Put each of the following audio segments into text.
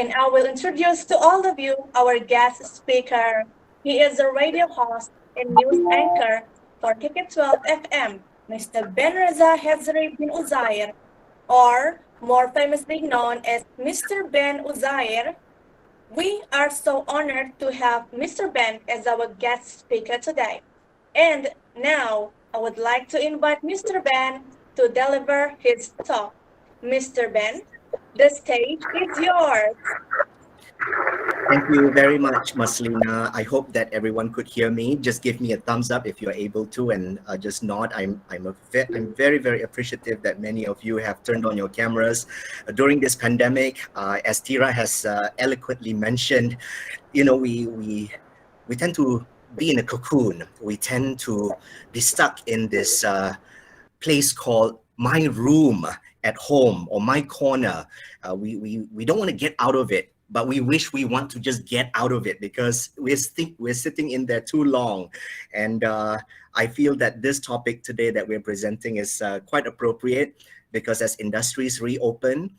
and I will introduce to all of you our guest speaker. He is a radio host and news anchor for Ticket 12 FM, Mr. Ben Reza Hezri bin Uzair, or more famously known as Mr. Ben Uzair. We are so honored to have Mr. Ben as our guest speaker today. And now I would like to invite Mr. Ben to deliver his talk. Mr. Ben, the stage is yours. Thank you very much, Maslina. I hope that everyone could hear me. Just give me a thumbs up if you're able to, and just nod. I'm very very appreciative that many of you have turned on your cameras during this pandemic. As Tira has eloquently mentioned, we tend to be in a cocoon. We tend to be stuck in this place called my room at home or my corner. We don't want to get out of it, but we wish we want to just get out of it because we're sitting in there too long. And I feel that this topic today that we're presenting is quite appropriate because as industries reopen,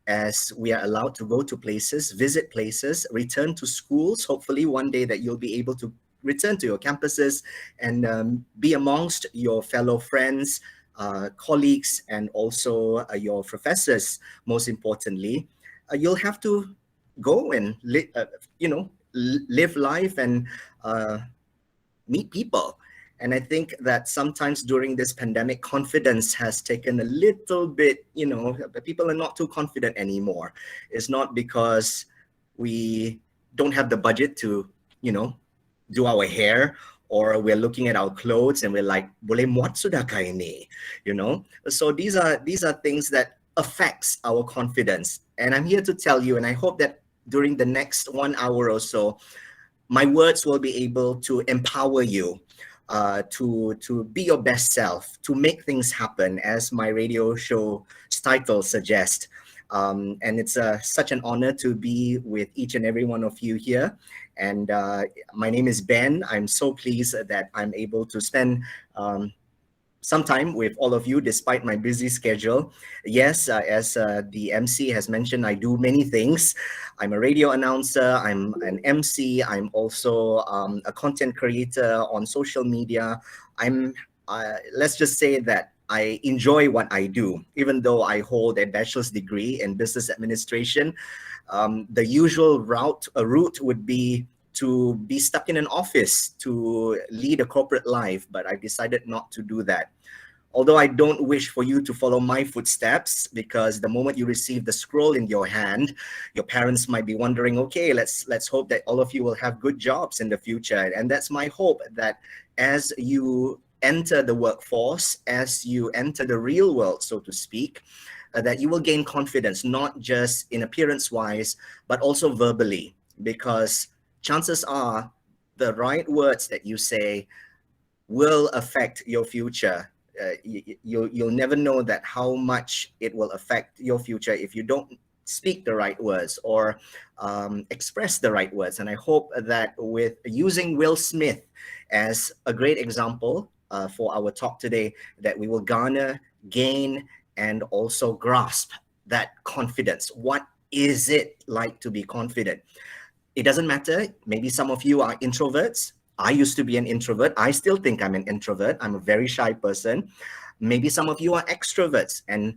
as we are allowed to go to places, visit places, return to schools, hopefully one day that you'll be able to return to your campuses and be amongst your fellow friends, colleagues, and also your professors, most importantly. You'll have to go and live life and meet people. And I think that sometimes during this pandemic, confidence has taken a little bit, people are not too confident anymore. It's not because we don't have the budget to, do our hair, or we're looking at our clothes and we're like, boleh muat sudah kah ini? So these are things that affects our confidence. And I'm here to tell you, and I hope that during the next 1 hour or so, my words will be able to empower you to be your best self, to make things happen, as my radio show's title suggests. And it's such an honor to be with each and every one of you here. And my name is Ben. I'm so pleased that I'm able to spend some time with all of you despite my busy schedule. Yes, as the MC has mentioned, I do many things. I'm a radio announcer, I'm an MC, I'm also a content creator on social media. Let's just say that I enjoy what I do, even though I hold a bachelor's degree in business administration. The usual route would be to be stuck in an office to lead a corporate life, but I decided not to do that. Although I don't wish for you to follow my footsteps, because the moment you receive the scroll in your hand, your parents might be wondering, okay, let's hope that all of you will have good jobs in the future. And that's my hope, that as you enter the workforce, as you enter the real world, so to speak, that you will gain confidence, not just in appearance-wise, but also verbally, because chances are the right words that you say will affect your future. You'll never know that how much it will affect your future if you don't speak the right words or express the right words. And I hope that with using Will Smith as a great example for our talk today, that we will garner, gain, and also grasp that confidence. What is it like to be confident? It doesn't matter. Maybe some of you are introverts. I used to be an introvert. I still think I'm an introvert. I'm a very shy person. Maybe some of you are extroverts, and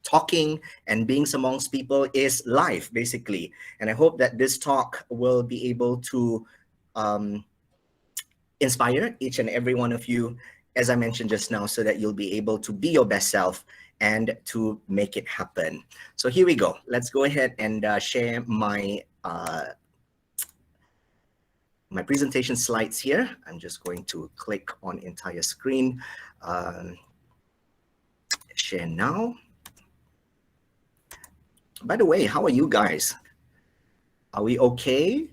talking and being amongst people is life, basically. And I hope that this talk will be able to inspire each and every one of you, as I mentioned just now, so that you'll be able to be your best self and to make it happen. So here we go. Let's go ahead and share my my presentation slides here. I'm just going to click on entire screen. Share now. By the way, how are you guys? Are we okay?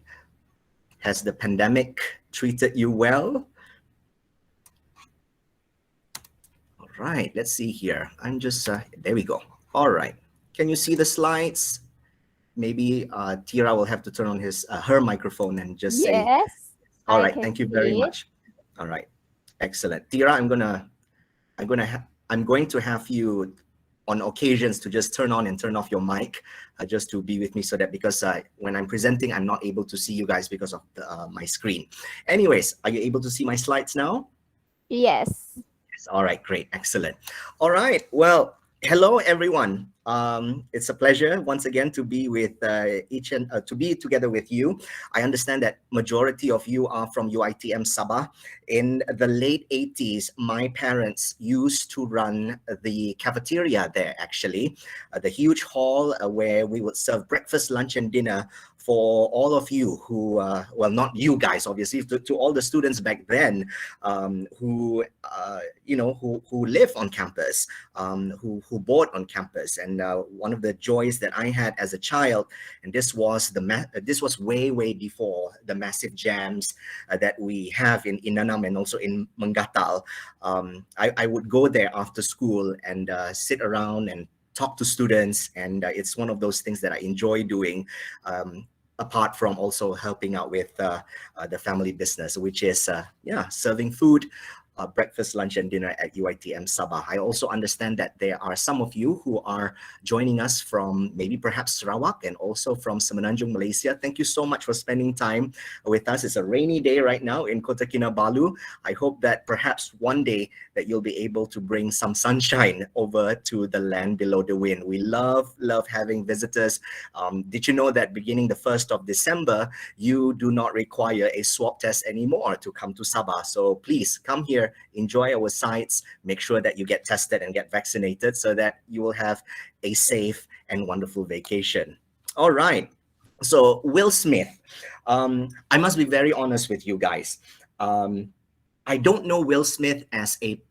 Has the pandemic treated you well? All right, let's see here. I'm just, there we go. All right. Can you see the slides? Maybe Tira will have to turn on her microphone and just say, yes, all I right, can thank you see very it. much. All right, excellent. Tira, I'm going to have you on occasions to just turn on and turn off your mic, just to be with me, so that because when I'm presenting, I'm not able to see you guys because of my screen. Anyways, are you able to see my slides now? Yes. Yes. All right, great, excellent. All right, well, hello everyone. It's a pleasure once again to be with each and to be together with you. I understand that majority of you are from UITM Sabah. In the late 80s, my parents used to run the cafeteria there, actually, the huge hall where we would serve breakfast, lunch, and dinner for all of you who, well, not you guys, obviously, to all the students back then, who live on campus, who board on campus. And one of the joys that I had as a child, and this was this was way before the massive jams that we have in Inanam and also in Mangatal. I would go there after school and sit around and talk to students, and it's one of those things that I enjoy doing. Apart from also helping out with the family business, which is serving food, breakfast, lunch, and dinner at UITM Sabah. I also understand that there are some of you who are joining us from maybe perhaps Sarawak and also from Semenanjung, Malaysia. Thank you so much for spending time with us. It's a rainy day right now in Kota Kinabalu. I hope that perhaps one day that you'll be able to bring some sunshine over to the land below the wind. We love having visitors. Did you know that beginning the 1st of December, you do not require a swab test anymore to come to Sabah? So please come here, enjoy our sites, make sure that you get tested and get vaccinated so that you will have a safe and wonderful vacation. All right. So Will Smith, I must be very honest with you guys. I don't know Will Smith as a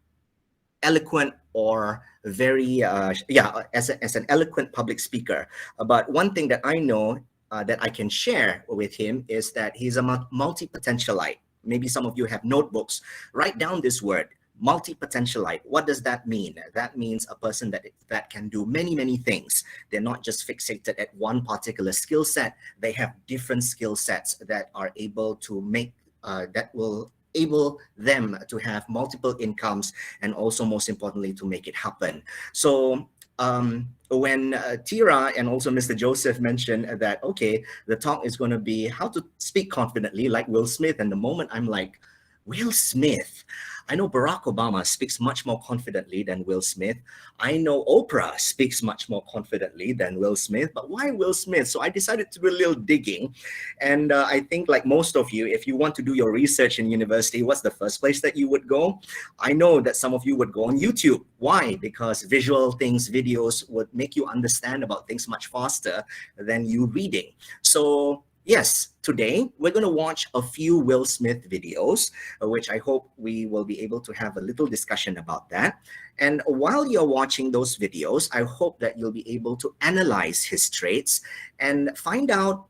eloquent or very as an eloquent public speaker, but one thing that I know that I can share with him is that he's a multi-potentialite. Maybe some of you have notebooks. Write down this word, multi-potentialite. What does that mean? That means a person that can do many things. They're not just fixated at one particular skill set. They have different skill sets that are able to make that will able them to have multiple incomes, and also most importantly to make it happen. So when Tira and also Mr. Joseph mentioned that, okay, the talk is going to be how to speak confidently like Will Smith, and the moment I'm like, Will Smith? I know Barack Obama speaks much more confidently than Will Smith. I know Oprah speaks much more confidently than Will Smith, but why Will Smith? So I decided to do a little digging. And I think like most of you, if you want to do your research in university, what's the first place that you would go? I know that some of you would go on YouTube. Why? Because visual things, videos would make you understand about things much faster than you reading. So yes, today we're going to watch a few Will Smith videos, which I hope we will be able to have a little discussion about that. And while you're watching those videos, I hope that you'll be able to analyze his traits and find out,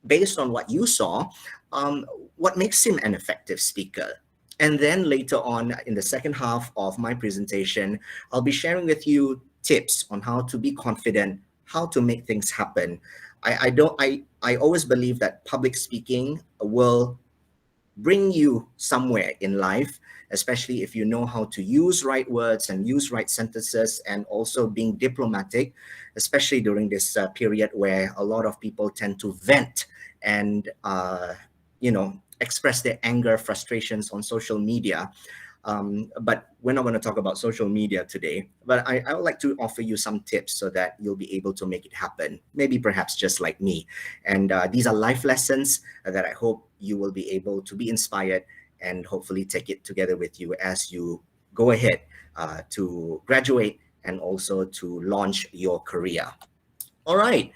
based on what you saw, what makes him an effective speaker. And then later on in the second half of my presentation, I'll be sharing with you tips on how to be confident, how to make things happen. I always believe that public speaking will bring you somewhere in life, especially if you know how to use right words and use right sentences, and also being diplomatic, especially during this period where a lot of people tend to vent and express their anger, frustrations on social media. But we're not going to talk about social media today, but I would like to offer you some tips so that you'll be able to make it happen, maybe perhaps just like me. And these are life lessons that I hope you will be able to be inspired and hopefully take it together with you as you go ahead to graduate and also to launch your career. All right.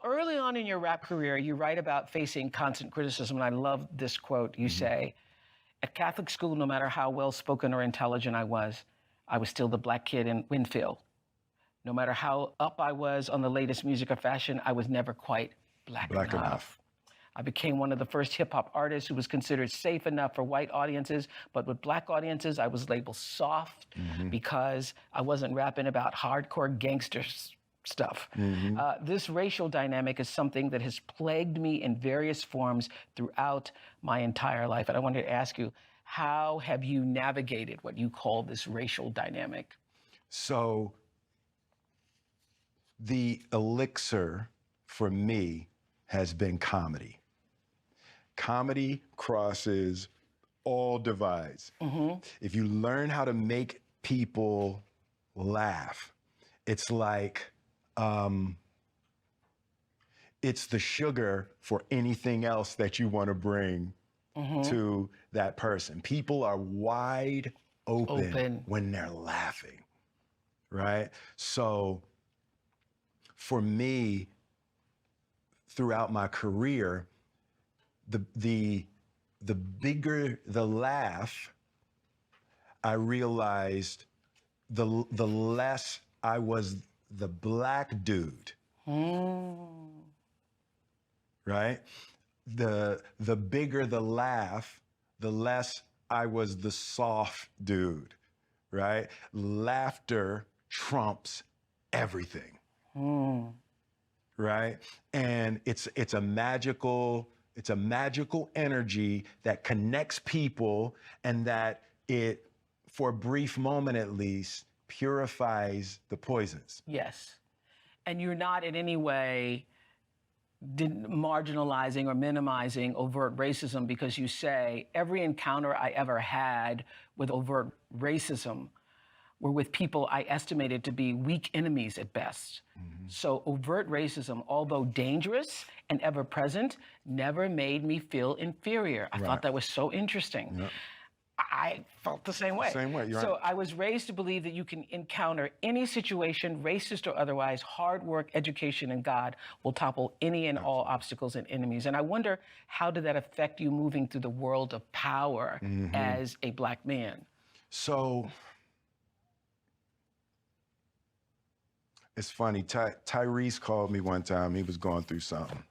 Early on in your rap career, you write about facing constant criticism, and I love this quote. You say, at Catholic school, no matter how well-spoken or intelligent I was still the black kid in Winfield. No matter how up I was on the latest music or fashion, I was never quite black enough. I became one of the first hip-hop artists who was considered safe enough for white audiences, but with black audiences, I was labeled soft because I wasn't rapping about hardcore gangsters stuff. This racial dynamic is something that has plagued me in various forms throughout my entire life. And I wanted to ask you, how have you navigated what you call this racial dynamic? So the elixir for me has been comedy. Comedy crosses all divides. If you learn how to make people laugh, it's like, it's the sugar for anything else that you want to bring to that person. People are wide open when they're laughing, right? So for me, throughout my career, the bigger the laugh, I realized the less I was the black dude. Right? The bigger the laugh, the less I was the soft dude, right? Laughter trumps everything. Right? And it's a magical energy that connects people, and that it, for a brief moment at least, purifies the poisons. Yes. And you're not in any way marginalizing or minimizing overt racism, because you say every encounter I ever had with overt racism were with people I estimated to be weak enemies at best. So overt racism, although dangerous and ever present, never made me feel inferior. I thought that was so interesting. Yep. I felt the same way. Same way, you're so right. I was raised to believe that you can encounter any situation, racist or otherwise. Hard work, education, and God will topple any and all obstacles and enemies. And I wonder, how did that affect you moving through the world of power as a black man? So it's funny. Tyrese called me one time. He was going through something,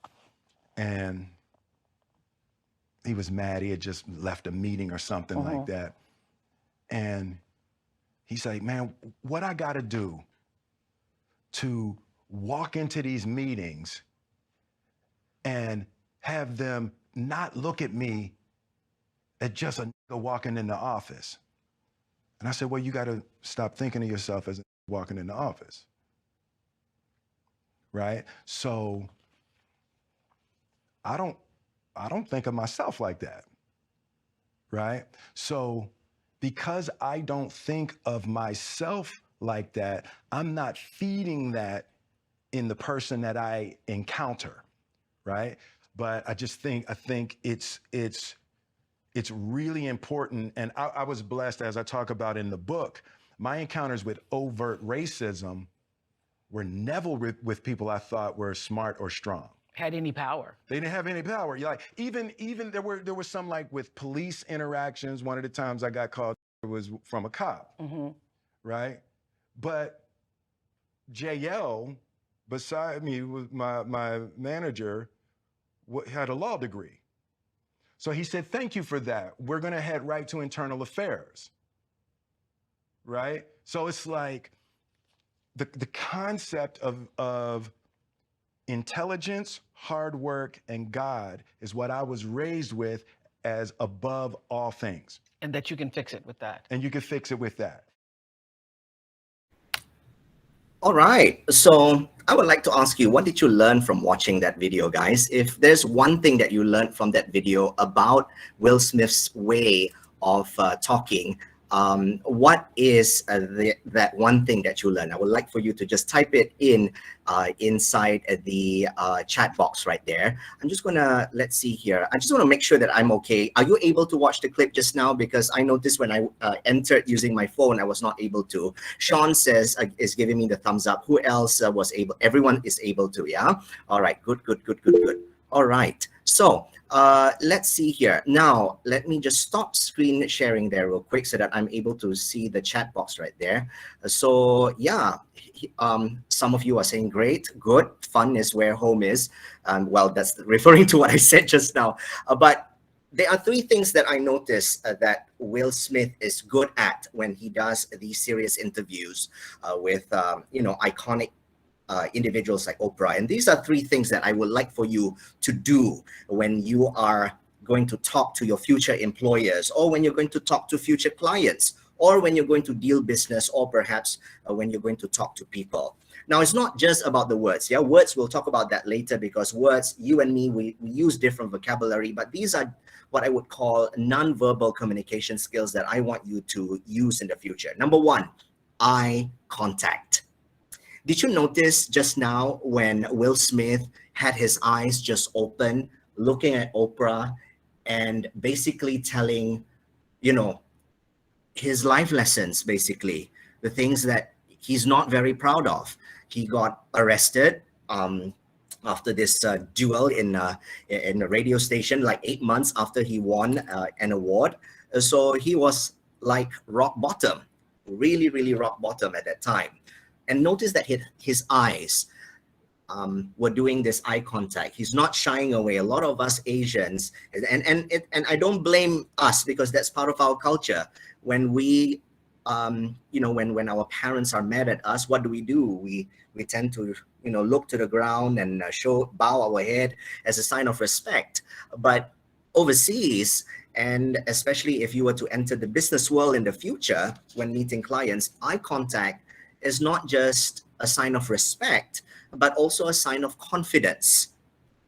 and he was mad. He had just left a meeting or something like that. And he's like, man, what I got to do to walk into these meetings and have them not look at me as just a nigga walking in the office? And I said, well, you got to stop thinking of yourself as a nigga walking in the office. Right? So I don't think of myself like that, right? So because I don't think of myself like that, I'm not feeding that in the person that I encounter, right? But I think it's really important. And I was blessed, as I talk about in the book, my encounters with overt racism were never with people I thought were smart or strong. Had any power. They didn't have any power. You're like, even there were some, like, with police interactions. One of the times I got called was from a cop, right? But JL, beside me, was my manager, had a law degree. So he said, thank you for that. We're gonna head right to internal affairs, right? So it's like the concept of intelligence, hard work, and God is what I was raised with as above all things. And that you can fix it with that. And you can fix it with that. All right. So I would like to ask you, what did you learn from watching that video, guys? If there's one thing that you learned from that video about Will Smith's way of talking, what is that one thing that you learned? I would like for you to just type it in inside the chat box right there. I'm just gonna, let's see here. I just want to make sure that I'm okay. Are you able to watch the clip just now? Because I noticed when I entered using my phone, I was not able to. Sean says, is giving me the thumbs up. Who else was able? Everyone is able to, yeah? All right, good. All right, so let's see here. Now, let me just stop screen sharing there real quick so that I'm able to see the chat box right there. So yeah, some of you are saying great, good, fun is where home is. Well, that's referring to what I said just now. But there are three things that I noticed that Will Smith is good at when he does these serious interviews with, iconic individuals like Oprah. And these are three things that I would like for you to do when you are going to talk to your future employers, or when you're going to talk to future clients, or when you're going to deal business, or perhaps when you're going to talk to people. Now, it's not just about the words. Yeah, words, we'll talk about that later, because words, you and me, we use different vocabulary, but these are what I would call non-verbal communication skills that I want you to use in the future. Number one, eye contact. Did you notice just now when Will Smith had his eyes just open, looking at Oprah and basically telling, you know, his life lessons, basically, the things that he's not very proud of. He got arrested after this duel in a radio station, like 8 months after he won an award. So he was like rock bottom, really, really rock bottom at that time. And notice that his eyes were doing this eye contact. He's not shying away. A lot of us Asians, and I don't blame us, because that's part of our culture. When we, when our parents are mad at us, what do? We tend to, look to the ground and bow our head as a sign of respect. But overseas, and especially if you were to enter the business world in the future, when meeting clients, eye contact is not just a sign of respect, but also a sign of confidence.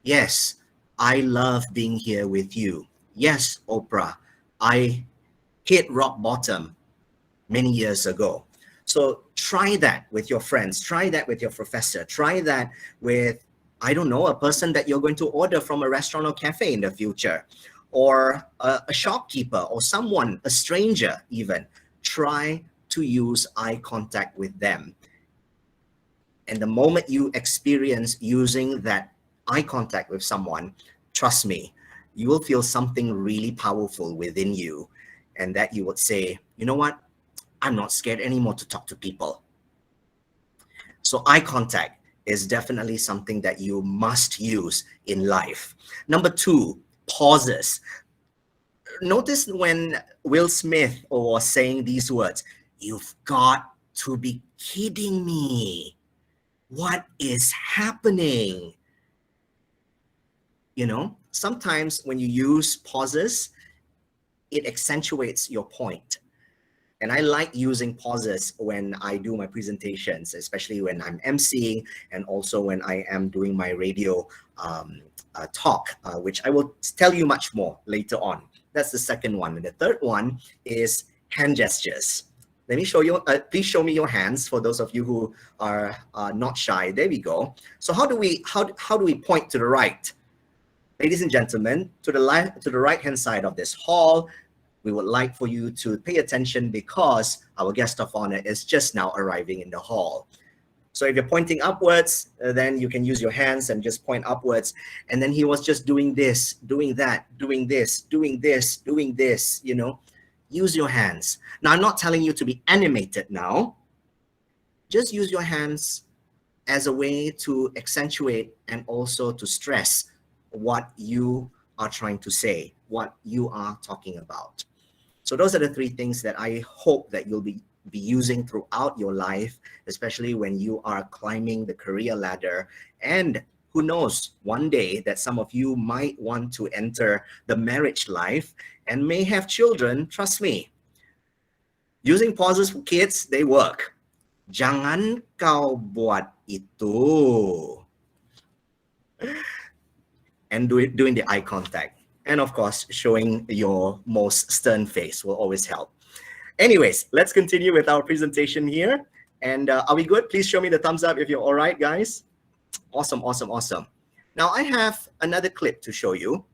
Yes, I love being here with you. Yes, Oprah, I hit rock bottom many years ago. So try that with your friends, try that with your professor, try that with, I don't know, a person that you're going to order from a restaurant or cafe in the future, or a shopkeeper or someone, a stranger even. Try to use eye contact with them. And the moment you experience using that eye contact with someone, trust me, you will feel something really powerful within you. And that you would say, you know what? I'm not scared anymore to talk to people. So eye contact is definitely something that you must use in life. Number two, pauses. Notice when Will Smith was saying these words, "You've got to be kidding me. What is happening?" Sometimes when you use pauses, it accentuates your point. And I like using pauses when I do my presentations, especially when I'm emceeing and also when I am doing my radio talk, which I will tell you much more later on. That's the second one. And the third one is hand gestures. Let me show you, please show me your hands for those of you who are not shy. There we go. So how do we point to the right? Ladies and gentlemen, to the right-hand side of this hall, we would like for you to pay attention, because our guest of honor is just now arriving in the hall. So if you're pointing upwards, then you can use your hands and just point upwards. And then he was just doing this, doing that, doing this, doing this, doing this, Use your hands. Now, I'm not telling you to be animated now. Just use your hands as a way to accentuate and also to stress what you are trying to say, what you are talking about. So those are the three things that I hope that you'll be using throughout your life, especially when you are climbing the career ladder. And who knows, one day that some of you might want to enter the marriage life and may have children. Trust me, using pauses for kids, they work. Jangan kau buat itu. And doing the eye contact. And of course, showing your most stern face will always help. Anyways, let's continue with our presentation here. And are we good? Please show me the thumbs up if you're all right, guys. Awesome, awesome, awesome. Now I have another clip to show you.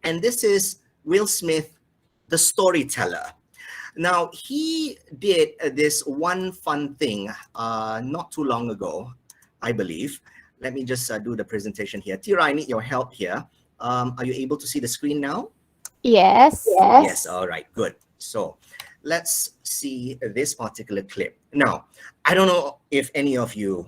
And this is Will Smith, the storyteller. Now, he did this one fun thing not too long ago, I believe. Let me just do the presentation here. Tira, I need your help here. Are you able to see the screen now? Yes. Yes, all right, good. So let's see this particular clip. Now, I don't know if any of you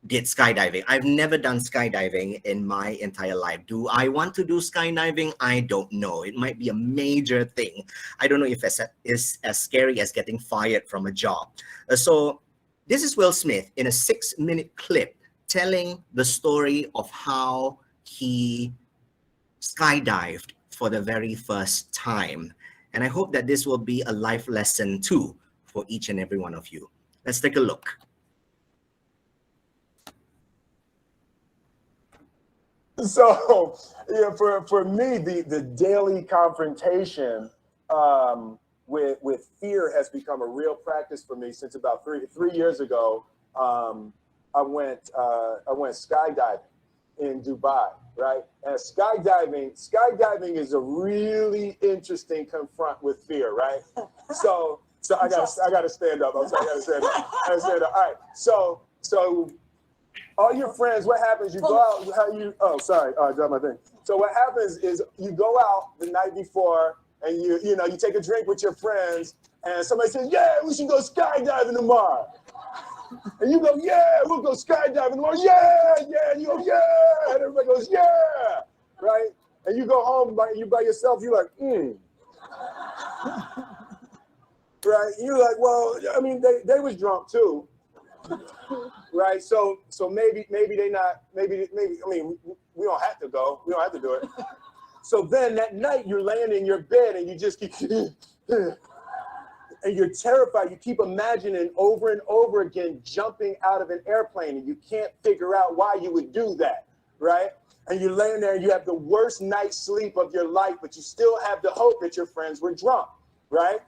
did skydiving. I've never done skydiving in my entire life. Do I want to do skydiving? I don't know. It might be a major thing. I don't know if it's as scary as getting fired from a job. So this is Will Smith in a 6-minute clip telling the story of how he skydived for the very first time. And I hope that this will be a life lesson too for each and every one of you. Let's take a look. So, yeah, for me, the daily confrontation with fear has become a real practice for me since about three years ago. I went skydiving in Dubai, right? And skydiving is a really interesting confront with fear, right? So I gotta stand up. I'm sorry, I gotta stand up. I gotta stand up. All right. So all your friends, what happens? You go out. Oh, sorry. I dropped my thing. So what happens is you go out the night before, and you take a drink with your friends, and somebody says, "Yeah, we should go skydiving tomorrow." And you go, "Yeah, we'll go skydiving tomorrow." Yeah, yeah. And you go, "Yeah," and everybody goes, "Yeah," right? And you go home by yourself. You're like, right? You're like, well, I mean, they was drunk too. Right, so maybe they not, maybe I mean, we don't have to go, we don't have to do it. So then that night you're laying in your bed and you just keep and you're terrified. You keep imagining over and over again jumping out of an airplane, and you can't figure out why you would do that, right? And you're laying there and you have the worst night's sleep of your life, but you still have the hope that your friends were drunk, right?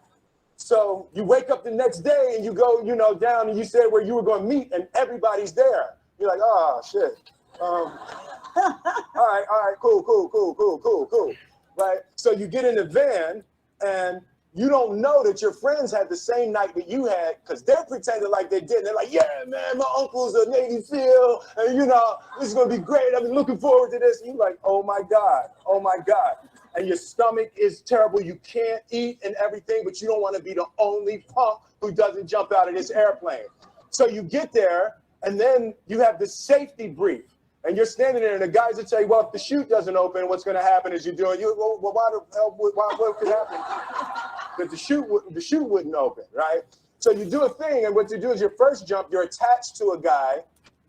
So you wake up the next day and you go, down, and you said where you were going to meet, and everybody's there. You're like, oh shit. All right, cool. Right? So you get in the van, and you don't know that your friends had the same night that you had, because they're pretending like they did. They're like, yeah, man, my uncle's a Navy SEAL, and this is going to be great. I've been looking forward to this. And you're like, oh my God. And your stomach is terrible. You can't eat and everything, but you don't want to be the only punk who doesn't jump out of this airplane. So you get there, and then you have the safety brief, and you're standing there, and the guys will tell you, well, if the chute doesn't open, what's going to happen is well, why the hell, what could happen? That the chute wouldn't open, right? So you do a thing, and what you do is your first jump, you're attached to a guy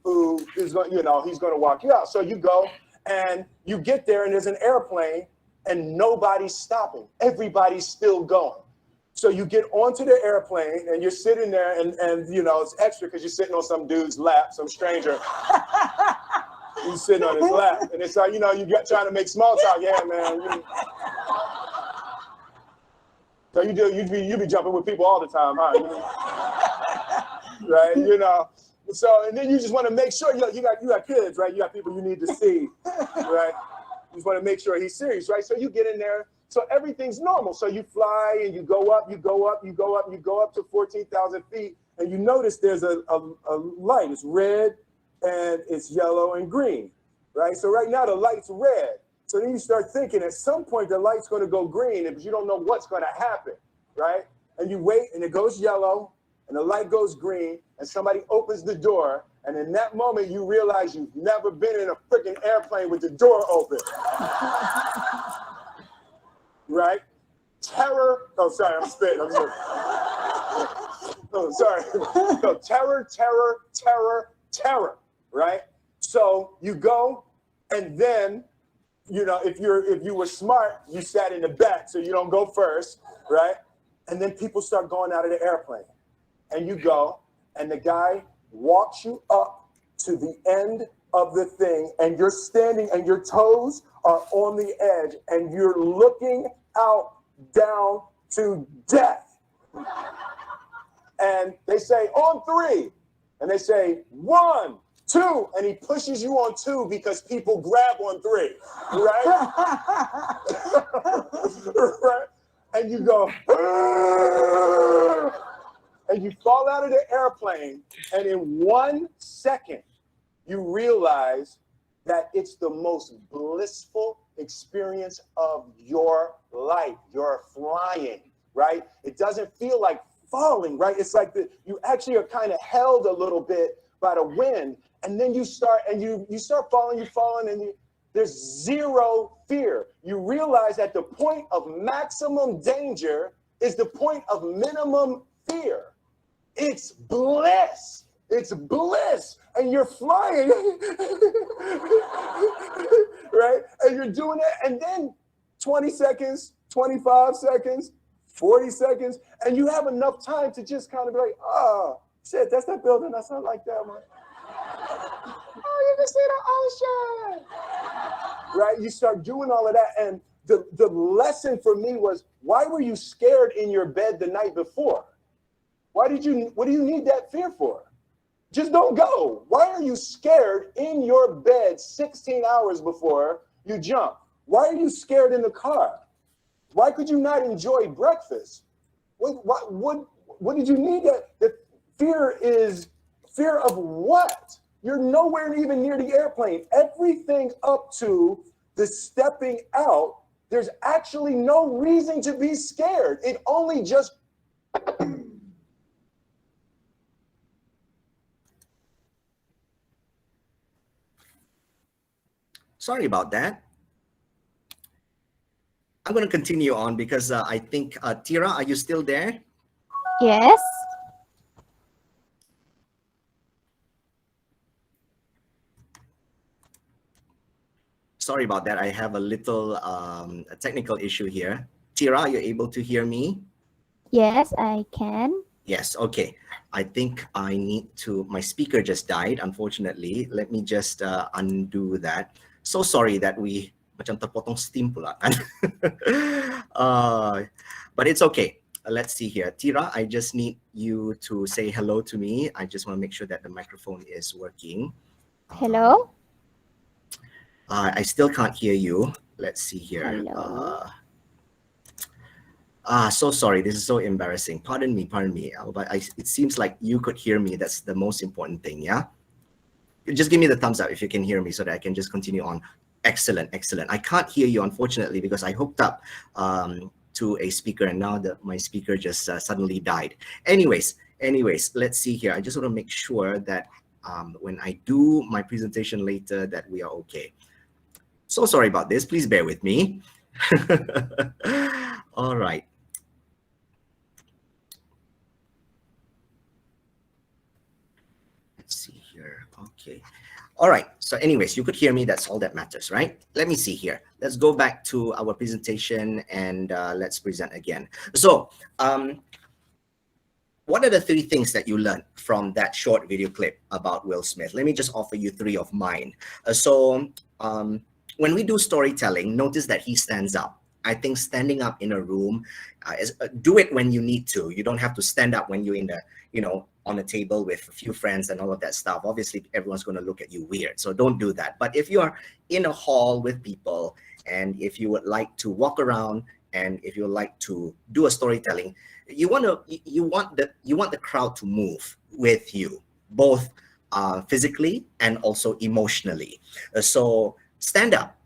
who is going, he's going to walk you out. So you go, and you get there, and there's an airplane, and nobody's stopping. Everybody's still going. So you get onto the airplane, and you're sitting there, and it's extra because you're sitting on some dude's lap, some stranger. He's sitting on his lap, and it's like, you get trying to make small talk. Yeah, man. So you be jumping with people all the time, huh? Right? So, and then you just want to make sure you got kids, right? You got people you need to see, right? You just want to make sure he's serious, right? So you get in there, so everything's normal. So you fly and you go up to 14,000 feet, and you notice there's a light. It's red and it's yellow and green, right? So right now the light's red. So then you start thinking at some point the light's going to go green, but you don't know what's going to happen, right? And you wait, and it goes yellow, and the light goes green, and somebody opens the door, and in that moment you realize you've never been in a freaking airplane with the door open. Right? Terror. Oh, sorry, I'm spitting. Oh, sorry. No, terror. Right? So you go, and then, if you were smart, you sat in the back, so you don't go first, right? And then people start going out of the airplane, and you go, and the guy walks you up to the end of the thing, and you're standing, and your toes are on the edge, and you're looking out down to death. And they say, on 3, and they say, 1, 2, and he pushes you on 2 because people grab on 3, right? Right? And you go, and you fall out of the airplane, and in 1 second, you realize that it's the most blissful experience of your life. You're flying, right? It doesn't feel like falling, right? It's like you actually are kind of held a little bit by the wind, and then you start falling, and there's zero fear. You realize that the point of maximum danger is the point of minimum fear. It's bliss. It's bliss. And you're flying, right? And you're doing it, and then 20 seconds, 25 seconds, 40 seconds, and you have enough time to just kind of be like, oh, shit, that's that building. That's not like that one. Oh, you can see the ocean. right? You start doing all of that. And the lesson for me was, why were you scared in your bed the night before? What do you need that fear for? Just don't go. Why are you scared in your bed 16 hours before you jump? Why are you scared in the car? Why could you not enjoy breakfast? What did you need that? The fear is fear of what? You're nowhere even near the airplane. Everything up to the stepping out, there's actually no reason to be scared. It only just Sorry about that. I'm going to continue on because I think, Tira, are you still there? Yes. Sorry about that. I have a little a technical issue here. Tira, are you able to hear me? Yes, I can. Yes, okay. I think I need to, my speaker just died, unfortunately. Let me just undo that. So sorry that we, macam terpotong steam pula kan. But it's okay. Let's see here. Tira, I just need you to say hello to me. I just want to make sure that the microphone is working. Hello? I still can't hear you. Let's see here. Hello. So sorry. This is so embarrassing. Pardon me. But it seems like you could hear me. That's the most important thing, yeah? Just give me the thumbs up if you can hear me so that I can just continue on. Excellent, excellent. I can't hear you, unfortunately, because I hooked up to a speaker and now my speaker just suddenly died. Anyways, let's see here. I just want to make sure that when I do my presentation later that we are okay. So sorry about this. Please bear with me. All right. Let's see here. Okay. All right. So anyways, you could hear me. That's all that matters, right? Let me see here. Let's go back to our presentation and let's present again. So what are the 3 things that you learned from that short video clip about Will Smith? Let me just offer you 3 of mine. When we do storytelling, notice that he stands up. I think standing up in a room, do it when you need to. You don't have to stand up when you're in the, on a table with a few friends and all of that stuff. Obviously, everyone's going to look at you weird. So don't do that. But if you're in a hall with people and if you would like to walk around and if you would like to do a storytelling, you want the crowd to move with you, both physically and also emotionally. So stand up.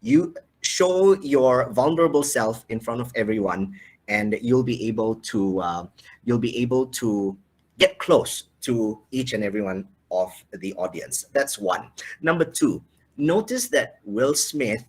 You show your vulnerable self in front of everyone, and you'll be able to get close to each and every one of the audience. That's 1. Number 2, notice that Will Smith,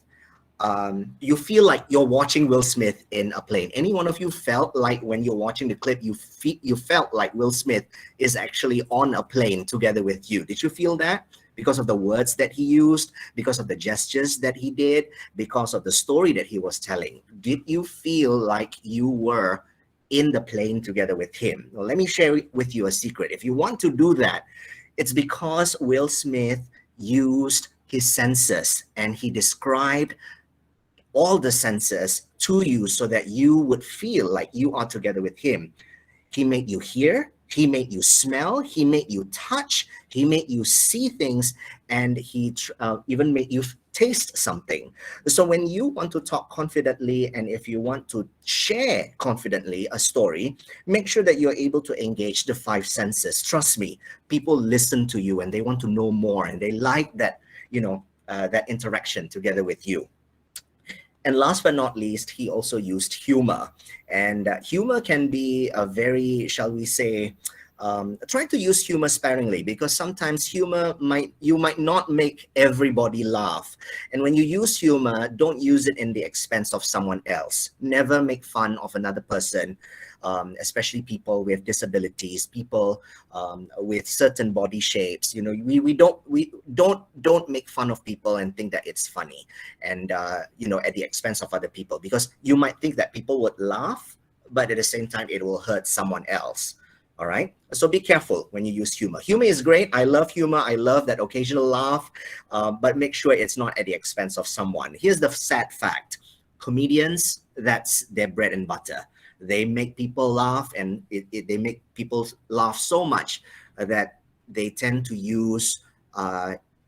you feel like you're watching Will Smith in a plane. Any one of you felt like when you're watching the clip, you felt like Will Smith is actually on a plane together with you? Did you feel that? Because of the words that he used, because of the gestures that he did, because of the story that he was telling. Did you feel like you were in the plane together with him? Well, let me share with you a secret. If you want to do that, it's because Will Smith used his senses and he described all the senses to you so that you would feel like you are together with him. He made you hear, he made you smell, he made you touch, he made you see things, and he even made you taste something. So when you want to talk confidently and if you want to share confidently a story, make sure that you're able to engage the 5 senses. Trust me, people listen to you and they want to know more and they like that, that interaction together with you. And last but not least, he also used humor. And humor can be a very, shall we say, try to use humor sparingly, because sometimes humor you might not make everybody laugh. And when you use humor, don't use it in the expense of someone else. Never make fun of another person, especially people with disabilities, people with certain body shapes. We don't make fun of people and think that it's funny, and at the expense of other people, because you might think that people would laugh, but at the same time it will hurt someone else. All right. So be careful when you use humor. Humor is great. I love humor. I love that occasional laugh, but make sure it's not at the expense of someone. Here's the sad fact: comedians, that's their bread and butter. They make people laugh, and they make people laugh so much that they tend to use.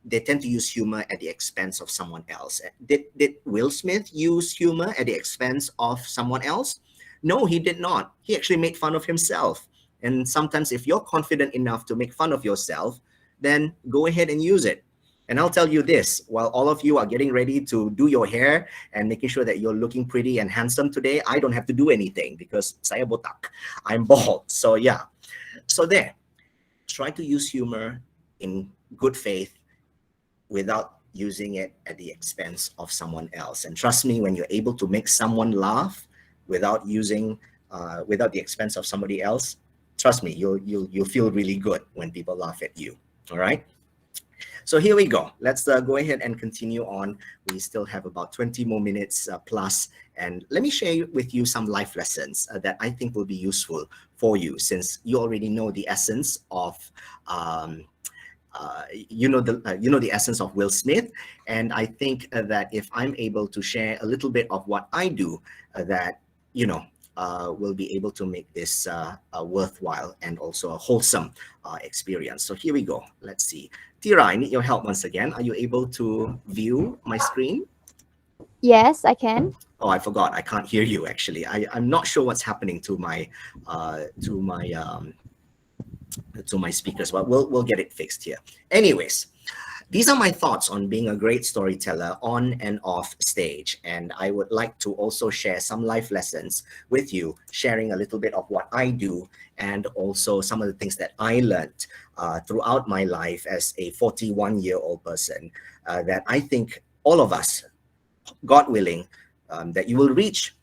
They tend to use humor at the expense of someone else. Did Will Smith use humor at the expense of someone else? No, he did not. He actually made fun of himself. And sometimes, if you're confident enough to make fun of yourself, then go ahead and use it. And I'll tell you this, while all of you are getting ready to do your hair and making sure that you're looking pretty and handsome today, I don't have to do anything because saya botak. I'm bald. So yeah. So there. Try to use humor in good faith without using it at the expense of someone else. And trust me, when you're able to make someone laugh without without the expense of somebody else, trust me, you'll feel really good when people laugh at you. All right. So here we go. Let's go ahead and continue on. We still have about 20 more minutes plus. And let me share with you some life lessons that I think will be useful for you, since you already know the essence of you know the essence of Will Smith. And I think that if I'm able to share a little bit of what I do, that will be able to make this a worthwhile and also a wholesome experience. So here we go. Let's see. Tira, I need your help once again. Are you able to view my screen? Yes, I can. Oh, I forgot. I can't hear you actually. I'm not sure what's happening to my speakers, but we'll get it fixed here. Anyways, these are my thoughts on being a great storyteller on and off stage. And I would like to also share some life lessons with you, sharing a little bit of what I do and also some of the things that I learned throughout my life as a 41-year-old person that I think all of us, God willing, that you will reach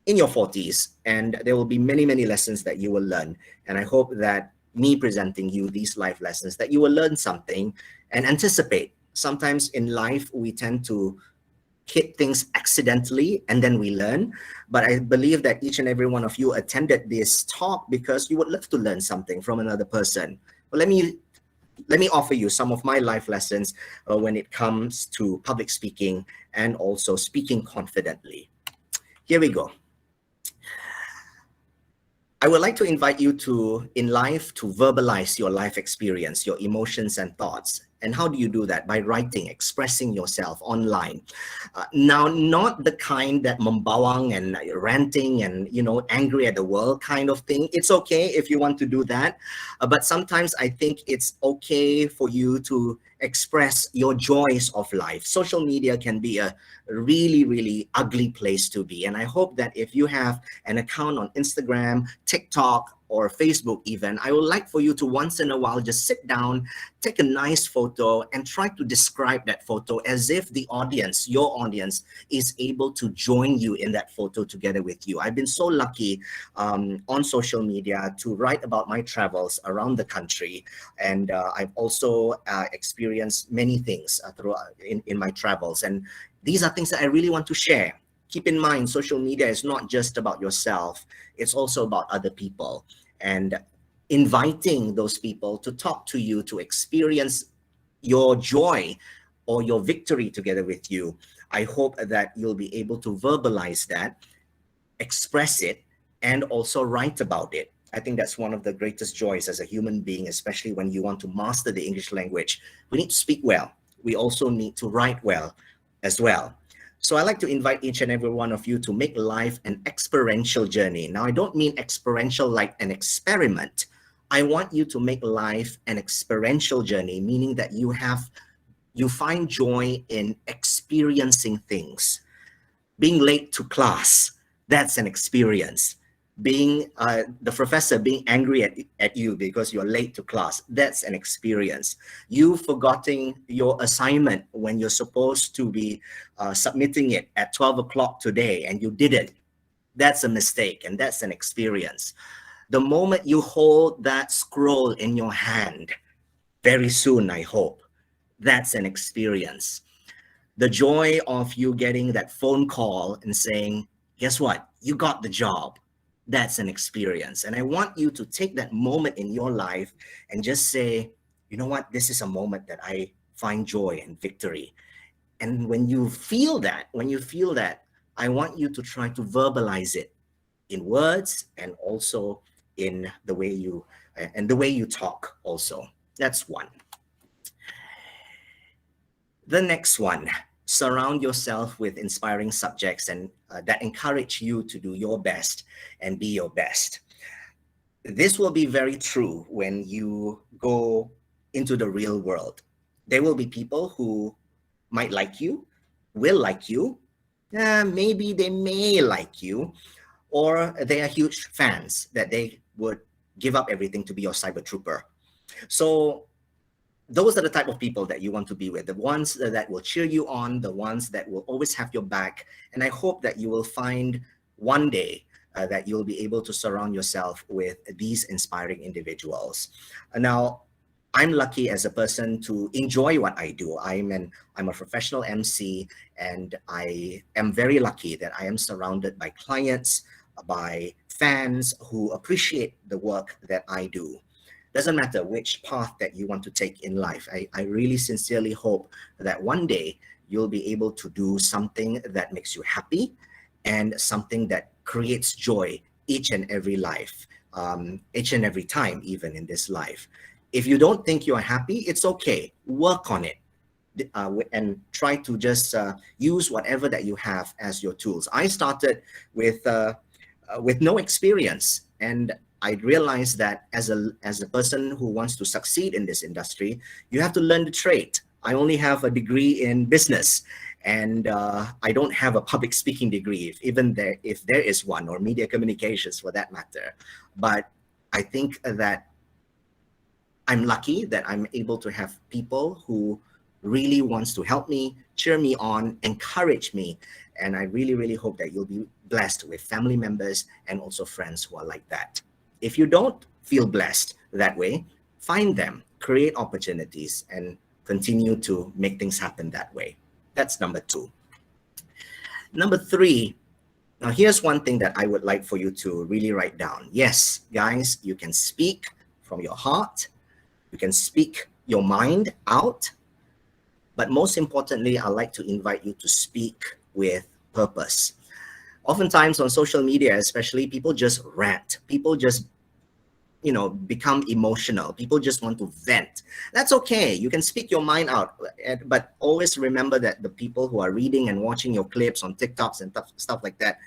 in your 40s, and there will be many, many lessons that you will learn. And I hope that me presenting you these life lessons, that you will learn something and anticipate. Sometimes in life, we tend to hit things accidentally and then we learn. But I believe that each and every one of you attended this talk because you would love to learn something from another person. But let me offer you some of my life lessons when it comes to public speaking and also speaking confidently. Here we go. I would like to invite you in life, to verbalize your life experience, your emotions and thoughts. And how do you do that? By writing, expressing yourself online. Now, not the kind that membawang and ranting and, angry at the world kind of thing. It's okay if you want to do that. But sometimes I think it's okay for you to express your joys of life. Social media can be a really, really ugly place to be. And I hope that if you have an account on Instagram, TikTok, or Facebook even, I would like for you to once in a while just sit down, take a nice photo and try to describe that photo as if the audience, your audience, is able to join you in that photo together with you. I've been so lucky on social media to write about my travels around the country. And I've also experienced many things in my travels. And these are things that I really want to share. Keep in mind, social media is not just about yourself. It's also about other people. And inviting those people to talk to you, to experience your joy or your victory together with you. I hope that you'll be able to verbalize that, express it, and also write about it. I think that's one of the greatest joys as a human being, especially when you want to master the English language. We need to speak well. We also need to write well as well. So I like to invite each and every one of you to make life an experiential journey. Now, I don't mean experiential like an experiment. I want you to make life an experiential journey, meaning that you find joy in experiencing things. Being late to class, that's an experience. Being the professor being angry at you because you're late to class, that's an experience. You forgetting your assignment when you're supposed to be submitting it at 12 o'clock today and you didn't, that's a mistake, and that's an experience. The moment you hold that scroll in your hand, very soon, I hope, that's an experience. The joy of you getting that phone call and saying, guess what? You got the job. That's an experience. And I want you to take that moment in your life and just say, you know what, this is a moment that I find joy and victory. And when you feel that, I want you to try to verbalize it in words and also in the way you talk also. That's one. The next one, surround yourself with inspiring subjects and that encourage you to do your best and be your best. This will be very true when you go into the real world. There will be people who might like you, will like you, maybe they may like you, or they are huge fans that they would give up everything to be your cyber trooper. So those are the type of people that you want to be with, the ones that will cheer you on, the ones that will always have your back. And I hope that you will find one day that you'll be able to surround yourself with these inspiring individuals. Now, I'm lucky as a person to enjoy what I do. I'm a professional MC, and I am very lucky that I am surrounded by clients, by fans who appreciate the work that I do. Doesn't matter which path that you want to take in life. I really sincerely hope that one day you'll be able to do something that makes you happy and something that creates joy each and every life, each and every time, even in this life. If you don't think you are happy, it's okay. Work on it. And try to just use whatever that you have as your tools. I started with no experience, and I realized that as a person who wants to succeed in this industry, you have to learn the trade. I only have a degree in business, and I don't have a public speaking degree, if there is one, or media communications for that matter. But I think that I'm lucky that I'm able to have people who really wants to help me, cheer me on, encourage me. And I really, really hope that you'll be blessed with family members and also friends who are like that. If you don't feel blessed that way, find them, create opportunities, and continue to make things happen that way. That's number 2. Number 3, now here's one thing that I would like for you to really write down. Yes, guys, you can speak from your heart. You can speak your mind out. But most importantly, I'd like to invite you to speak with purpose. Oftentimes on social media, especially, people just rant. People just, become emotional. People just want to vent. That's okay. You can speak your mind out. But always remember that the people who are reading and watching your clips on TikToks and stuff like that,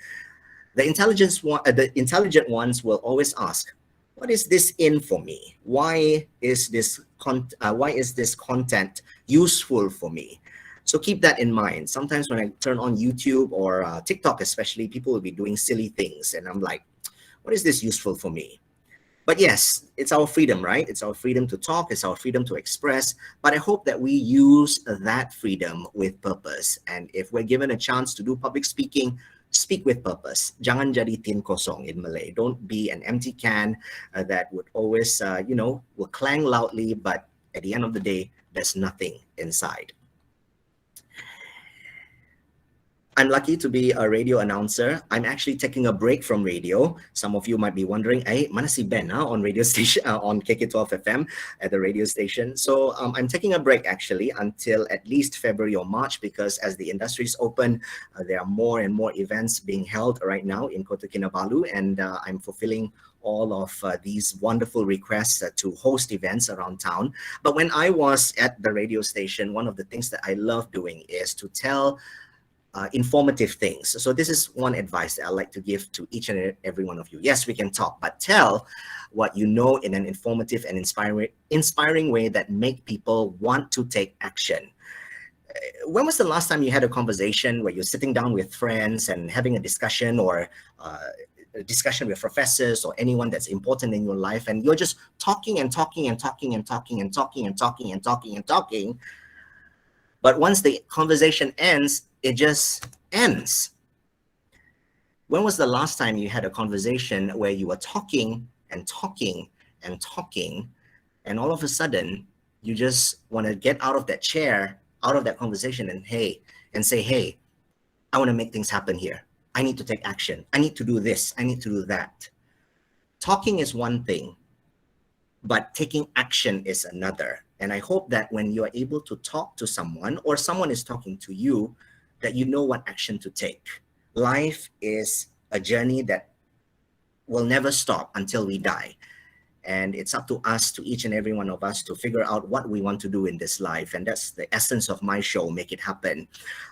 the intelligent ones will always ask, what is this in for me? Why is this content useful for me? So keep that in mind. Sometimes when I turn on YouTube or TikTok especially, people will be doing silly things, and I'm like, what is this useful for me? But yes, it's our freedom, right? It's our freedom to talk, it's our freedom to express, but I hope that we use that freedom with purpose. And if we're given a chance to do public speaking, speak with purpose. Jangan jadi tin kosong in Malay. Don't be an empty can that would always, will clang loudly, but at the end of the day, there's nothing inside. I'm lucky to be a radio announcer. I'm actually taking a break from radio. Some of you might be wondering, hey, mana si Ben on radio station, on KK12 FM at the radio station. So I'm taking a break actually until at least February or March, because as the industry is open, there are more and more events being held right now in Kota Kinabalu, and I'm fulfilling all of these wonderful requests to host events around town. But when I was at the radio station, one of the things that I love doing is to tell informative things. So this is one advice that I like to give to each and every one of you. Yes, we can talk, but tell what you know in an informative and inspiring way that make people want to take action. When was the last time you had a conversation where you're sitting down with friends and having a discussion, or a discussion with professors or anyone that's important in your life, and you're just talking and talking and talking and talking and talking and talking and talking and talking, but once the conversation ends, it just ends? When was the last time you had a conversation where you were talking and talking and talking, and all of a sudden you just want to get out of that chair, out of that conversation, and say, hey, I want to make things happen here. I need to take action. I need to do this. I need to do that. Talking is one thing, but taking action is another. And I hope that when you are able to talk to someone or someone is talking to you, that you know what action to take. Life is a journey that will never stop until we die. And it's up to us, to each and every one of us, to figure out what we want to do in this life. And that's the essence of my show, Make It Happen.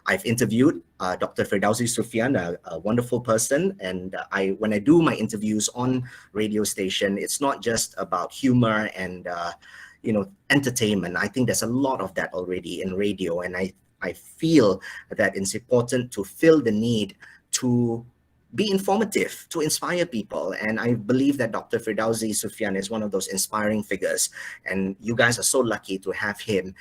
I've interviewed Dr. Firdausi Sufyan, a wonderful person. And when I do my interviews on radio station, it's not just about humor and entertainment. I think there's a lot of that already in radio. And I feel that it's important to fill the need to be informative, to inspire people. And I believe that Dr. Firdausi Sufyan is one of those inspiring figures. And you guys are so lucky to have him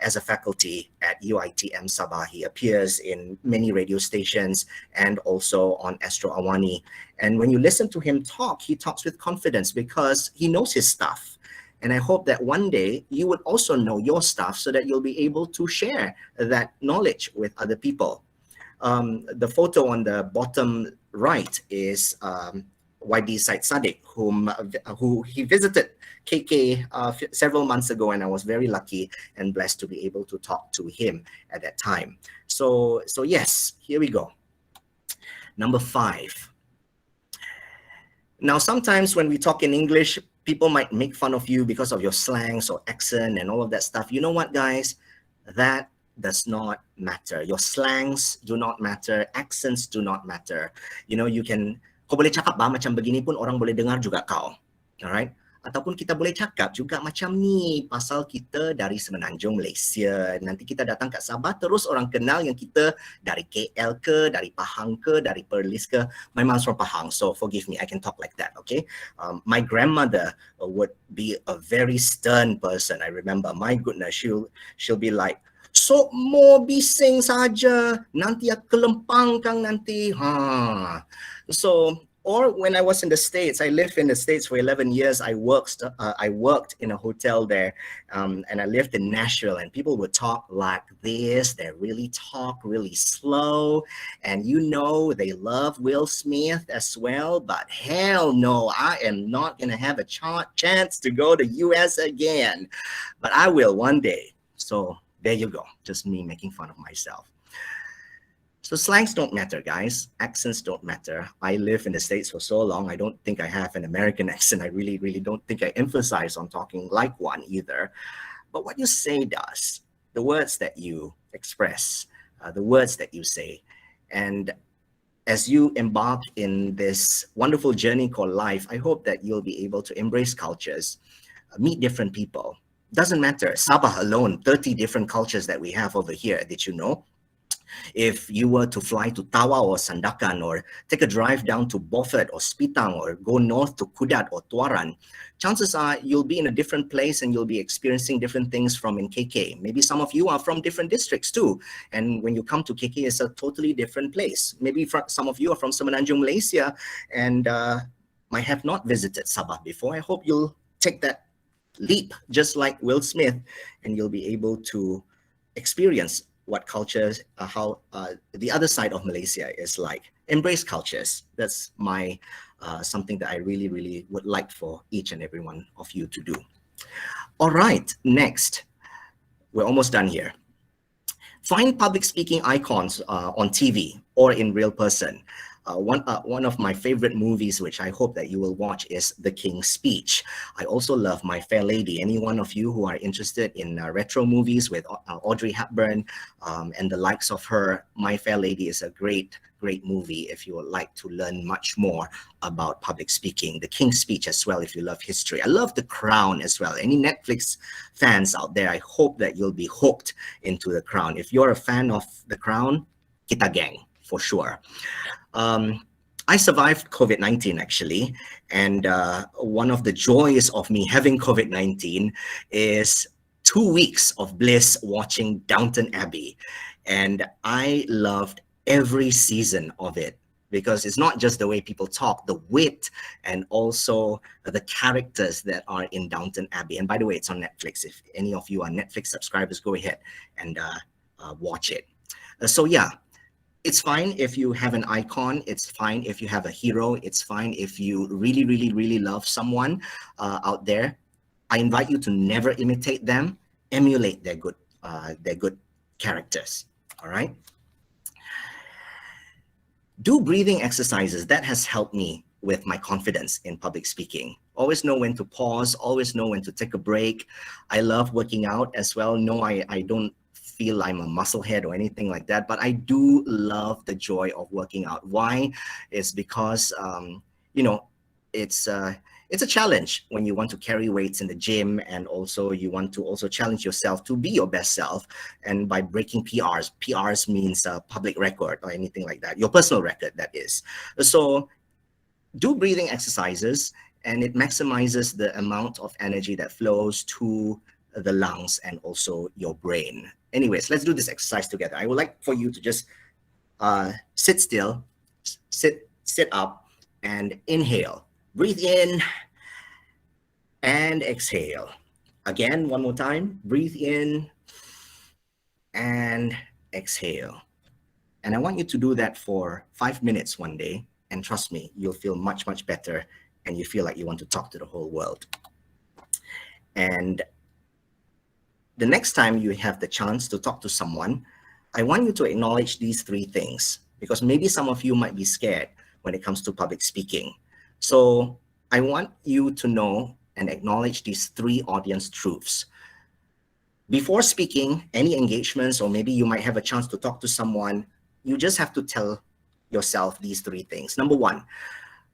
as a faculty at UITM Sabah. He appears in many radio stations and also on Astro Awani. And when you listen to him talk, he talks with confidence because he knows his stuff. And I hope that one day you would also know your stuff so that you'll be able to share that knowledge with other people. The photo on the bottom right is YD Said Sadiq, who he visited KK several months ago, and I was very lucky and blessed to be able to talk to him at that time. So yes, here we go. Number 5. Now, sometimes when we talk in English, people might make fun of you because of your slangs or accent and all of that stuff. You know what, guys? That does not matter. Your slangs do not matter. Accents do not matter. Kau boleh cakap macam begini pun orang boleh dengar juga kau. Alright? Ataupun kita boleh cakap juga macam ni pasal kita dari Semenanjung Malaysia. Nanti kita datang kat Sabah terus orang kenal yang kita dari KL ke, dari Pahang ke, dari Perlis ke. My mom's from Pahang, so forgive me, I can talk like that, okay? My grandmother would be a very stern person. I remember, my goodness, she'll be like, "So mo bising saja, nanti kelempang kang nanti." Or when I was in the States, I lived in the States for 11 years. I worked in a hotel there, and I lived in Nashville, and people would talk like this. They really talk really slow, and they love Will Smith as well, but hell no, I am not going to have a chance to go to US again, but I will one day. So there you go, just me making fun of myself. So slangs don't matter, guys. Accents don't matter. I live in the States for so long, I don't think I have an American accent. I really, really don't think I emphasize on talking like one either. But what you say does. The words that you express, the words that you say. And as you embark in this wonderful journey called life, I hope that you'll be able to embrace cultures, meet different people. Doesn't matter. Sabah alone, 30 different cultures that we have over here. Did you know? If you were to fly to Tawa or Sandakan, or take a drive down to Beaufort or Spitang, or go north to Kudat or Tuaran, chances are you'll be in a different place and you'll be experiencing different things from in KK. Maybe some of you are from different districts too. And when you come to KK, it's a totally different place. Maybe some of you are from Semenanjung, Malaysia, and might have not visited Sabah before. I hope you'll take that leap, just like Will Smith, and you'll be able to experience what cultures, how the other side of Malaysia is like. Embrace cultures. That's my something that I really, really would like for each and every one of you to do. All right, next. We're almost done here. Find public speaking icons on TV or in real person. One of my favorite movies, which I hope that you will watch, is The King's Speech. I also love My Fair Lady. Any one of you who are interested in retro movies with Audrey Hepburn and the likes of her, My Fair Lady is a great movie if you would like to learn much more about public speaking. The King's Speech as well if you love history. I love The Crown as well. Any Netflix fans out there, I hope that you'll be hooked into The Crown. If you're a fan of The Crown, kita gang for sure. I survived COVID-19 actually, and one of the joys of me having COVID-19 is 2 weeks of bliss watching Downton Abbey, and I loved every season of it because it's not just the way people talk, the wit, and also the characters that are in Downton Abbey. And by the way, it's on Netflix. If any of you are Netflix subscribers, go ahead and watch it. So yeah. It's fine if you have an icon. It's fine if you have a hero. It's fine if you really, really, really love someone out there. I invite you to never imitate them. Emulate their good characters. All right. Do breathing exercises. That has helped me with my confidence in public speaking. Always know when to pause. Always know when to take a break. I love working out as well. No, I don't feel I'm a musclehead or anything like that, but I do love the joy of working out. Why? It's because you know, it's a challenge when you want to carry weights in the gym, and also you want to also challenge yourself to be your best self. And by breaking PRs means public record or anything like that, your personal record, that is. So do breathing exercises, and it maximizes the amount of energy that flows to the lungs and also your brain. Anyways, let's do this exercise together. I would like for you to just sit still, sit up, and inhale. Breathe in and exhale. Again, one more time. Breathe in and exhale. And I want you to do that for 5 minutes one day. And trust me, you'll feel much, much better. And you feel like you want to talk to the whole world. And the next time you have the chance to talk to someone, I want you to acknowledge these 3 things, because maybe some of you might be scared when it comes to public speaking. So I want you to know and acknowledge these 3 audience truths. Before speaking, any engagements, or maybe you might have a chance to talk to someone, you just have to tell yourself these 3 things. Number 1,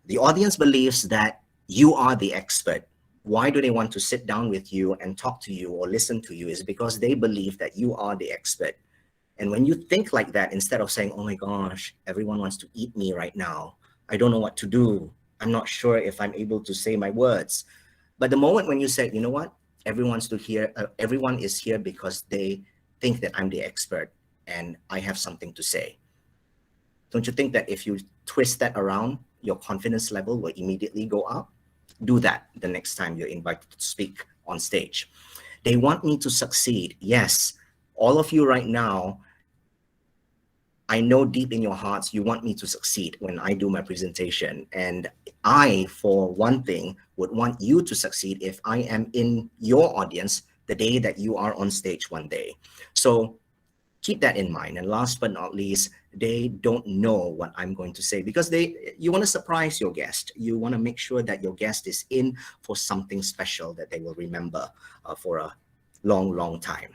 the audience believes that you are the expert. Why do they want to sit down with you and talk to you or listen to you? Is because they believe that you are the expert. And when you think like that, instead of saying, oh my gosh, everyone wants to eat me right now, I don't know what to do, I'm not sure if I'm able to say my words. But the moment when you say, you know what, everyone is here because they think that I'm the expert and I have something to say. Don't you think that if you twist that around, your confidence level will immediately go up? Do that the next time you're invited to speak on stage. They want me to succeed. Yes, all of you right now, I know deep in your hearts, you want me to succeed when I do my presentation. And I, for one thing, would want you to succeed if I am in your audience the day that you are on stage one day. So keep that in mind. And last but not least, they don't know what I'm going to say, because you want to surprise your guest. You want to make sure that your guest is in for something special that they will remember for a long, long time.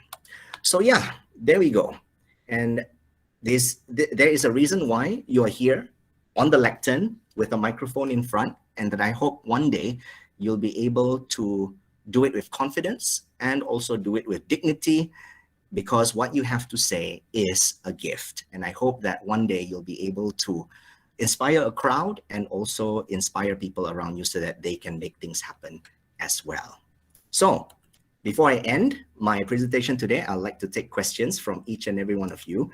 So yeah, there we go. And there is a reason why you're here on the lectern with a microphone in front, and that I hope one day you'll be able to do it with confidence and also do it with dignity, because what you have to say is a gift. And I hope that one day you'll be able to inspire a crowd and also inspire people around you so that they can make things happen as well. So before I end my presentation today, I'd like to take questions from each and every one of you.